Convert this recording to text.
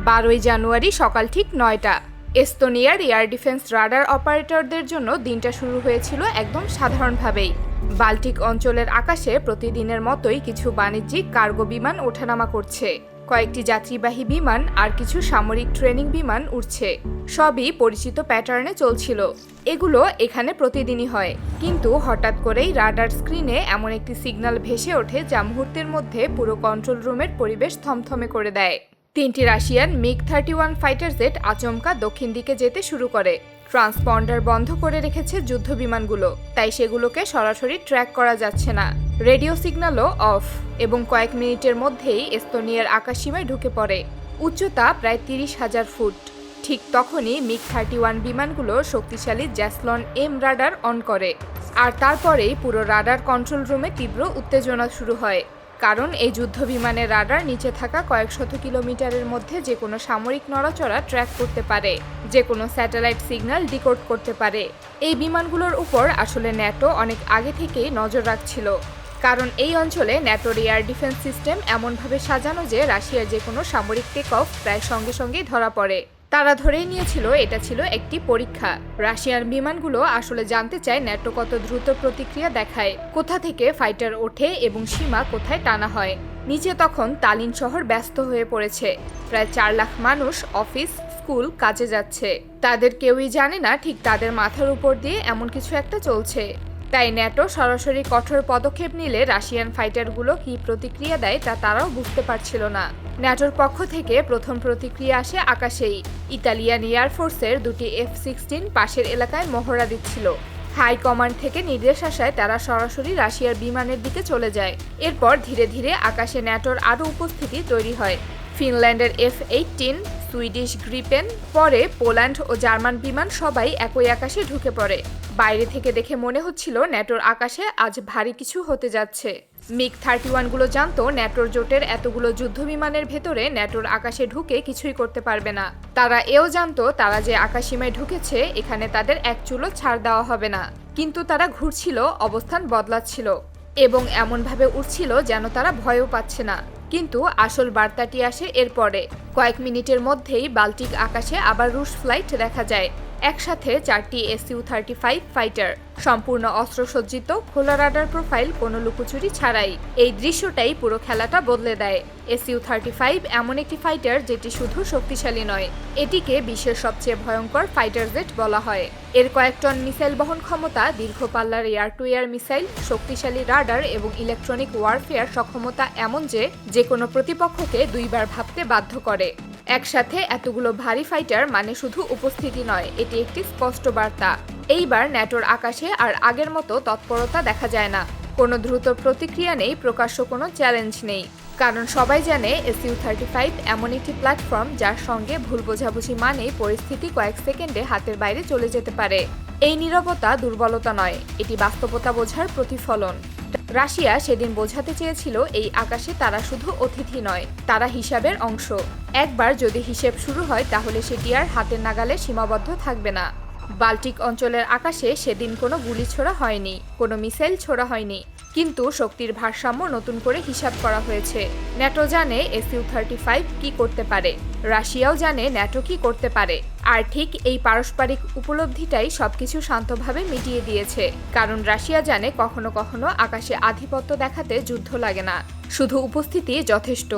12ই জানুয়ারি সকাল ঠিক 9টা। এস্তোনিয়ার air defence radar অপারেটরদের জন্য দিনটা শুরু হয়েছিল একদম সাধারণভাবেই। বাল্টিক অঞ্চলের আকাশে প্রতিদিনের মতোই কিছু বাণিজ্যিক কার্গো বিমান ওঠানামা করছে, কয়েকটি যাত্রীবাহী বিমান আর কিছু সামরিক ট্রেনিং বিমান উঠছে। সবই পরিচিত প্যাটার্নে চলছিল। এগুলো এখানে প্রতিদিনই হয়, কিন্তু হঠাৎ করেই রাডার স্ক্রিনে এমন একটি সিগন্যাল ভেসে ওঠে যা মুহূর্তের মধ্যে পুরো কন্ট্রোল রুমের পরিবেশ থমথমে করে দেয়। 3টি রাশিয়ান MiG-31 ফাইটার জেট আচমকা দক্ষিণ দিকে যেতে শুরু করে। ট্রান্সপন্ডার বন্ধ করে রেখেছে যুদ্ধ বিমানগুলো, তাই সেগুলোকে সরাসরি ট্র্যাক করা যাচ্ছে না। রেডিও সিগন্যালও অফ, এবং কয়েক মিনিটের মধ্যেই এস্তোনিয়ার আকাশসীমায় ঢুকে পড়ে। উচ্চতা প্রায় 30,000 ফুট। ঠিক তখনই MiG-31 বিমানগুলো শক্তিশালী জ্যাসলন এম রাডার অন করে, আর তারপরেই পুরো রাডার কন্ট্রোল রুমে তীব্র উত্তেজনা শুরু হয়। কারণ এই যুদ্ধ বিমানের রাডার নিচে থাকা কয়েক শত কিলোমিটারের মধ্যে যে কোনো সামরিক নড়াচড়া ট্র্যাক করতে পারে, যে কোনো স্যাটেলাইট সিগন্যাল ডিকোড করতে পারে। এই বিমানগুলোর উপর আসলে ন্যাটো অনেক আগে থেকেই নজর রাখছিল, কারণ এই অঞ্চলে ন্যাটোর এয়ার ডিফেন্স সিস্টেম এমনভাবে সাজানো যে রাশিয়ার যে কোনো সামরিক টেক অফ প্রায় সঙ্গে সঙ্গেই ধরা পড়ে। তারা ধরেই নিয়েছিল এটা ছিল একটি পরীক্ষা। রাশিয়ার বিমানগুলো আসলে জানতে চায় ন্যাটো কত দ্রুত প্রতিক্রিয়া দেখায়, কোথা থেকে ফাইটার ওঠে এবং সীমা কোথায় টানা হয়। নিচে তখন তালিন শহর ব্যস্ত হয়ে পড়েছে। প্রায় 4 লাখ মানুষ অফিস, স্কুল, কাজে যাচ্ছে। তাদের কেউই জানে না ঠিক তাদের মাথার উপর দিয়ে এমন কিছু একটা চলছে। তাই ন্যাটো সরাসরি কঠোর পদক্ষেপ নিলে রাশিয়ান ফাইটারগুলো কী প্রতিক্রিয়া দেয় তা তারাও বুঝতে পারছিল না। ন্যাটোর পক্ষ থেকে প্রথম প্রতিক্রিয়া আসে আকাশেই। ইতালিয়ান এয়ারফোর্সের 2টি F-16 পাশের এলাকায় মহড়া দিচ্ছিল। হাই কমান্ড থেকে নির্দেশ আসায় তারা সরাসরি রাশিয়ার বিমানের দিকে চলে যায়। এরপর ধীরে ধীরে আকাশে ন্যাটোর আরও উপস্থিতি তৈরি হয়। ফিনল্যান্ডের F-18, সুইডিশ গ্রিপেন, পরে পোল্যান্ড ও জার্মান বিমান সবাই একই আকাশে ঢুকে পড়ে। বাইরে থেকে দেখে মনে হচ্ছিল ন্যাটোর আকাশে আজ ভারী কিছু হতে যাচ্ছে। MiG-31 গুলো জানতো ন্যাটোর জোটের এতগুলো যুদ্ধ বিমানের ভেতরে ন্যাটোর আকাশে ঢুকে কিছুই করতে পারবে না। তারা এও জানতো তারা যে আকাশসীমায় ঢুকেছে এখানে তাদের এক চুলো ছাড় দেওয়া হবে না। কিন্তু তারা ঘুরছিল, অবস্থান বদলাচ্ছিল এবং এমনভাবে উঠছিল যেন তারা ভয়ও পাচ্ছে না। কিন্তু আসল বার্তাটি আসে এরপরে। কয়েক মিনিটের মধ্যেই বাল্টিক আকাশে আবার রুশ ফ্লাইট দেখা যায়। একসাথে 4টি Su-35 ফাইটার, সম্পূর্ণ অস্ত্রসজ্জিত, খোলা রাডার প্রোফাইল, কোনো লুকোচুরি ছাড়াই। এই দৃশ্যটাই পুরো খেলাটা বদলে দেয়। Su-35 এমন একটি ফাইটার যেটি শুধু শক্তিশালী নয়, এটিকে বিশ্বের সবচেয়ে ভয়ঙ্কর ফাইটার জেট বলা হয়। এর কয়েক টন মিসাইল বহন ক্ষমতা, দীর্ঘ পাল্লার এয়ার টু এয়ার মিসাইল, শক্তিশালী রাডার এবং ইলেকট্রনিক ওয়ারফেয়ার সক্ষমতা এমন যে কোনো প্রতিপক্ষকে দুইবার ভাবতে বাধ্য করে। একসাথে এতগুলো ভারী ফাইটার মানে শুধু উপস্থিতি নয়, এটি একটি স্পষ্ট বার্তা। এইবার ন্যাটোর আকাশে আর আগের মতো তৎপরতা দেখা যায় না। কোনো দ্রুত প্রতিক্রিয়া নেই, প্রকাশ্য কোনো চ্যালেঞ্জ নেই। কারণ সবাই জানে Su-35 এমন একটি প্ল্যাটফর্ম যার সঙ্গে ভুল বোঝাবুঝি মানেই পরিস্থিতি কয়েক সেকেন্ডে হাতের বাইরে চলে যেতে পারে। এই নীরবতা দুর্বলতা নয়, এটি বাস্তবতা বোঝার প্রতিফলন। রাশিয়া সেদিন বোঝাতে চেয়েছিল এই আকাশে তারা শুধু অতিথি নয়, তারা হিসাবের অংশ। একবার যদি হিসেব শুরু হয় তাহলে সেটি আর হাতের নাগালে সীমাবদ্ধ থাকবে না। বাল্টিক অঞ্চলের আকাশে সেদিন কোনো গুলি ছোড়া হয়নি, কোনো মিসাইল ছোড়া হয়নি, কিন্তু শক্তির ভারসাম্য নতুন করে হিসাব করা হয়েছে। ন্যাটো জানে Su-35 কি করতে পারে, রাশিয়াও জানে ন্যাটো কি করতে পারে। আর ঠিক এই পারস্পরিক উপলব্ধিটাই সবকিছু শান্তভাবে মিটিয়ে দিয়েছে। কারণ রাশিয়া জানে কখনো কখনো আকাশে আধিপত্য দেখাতে যুদ্ধ লাগে না, শুধু উপস্থিতি যথেষ্ট।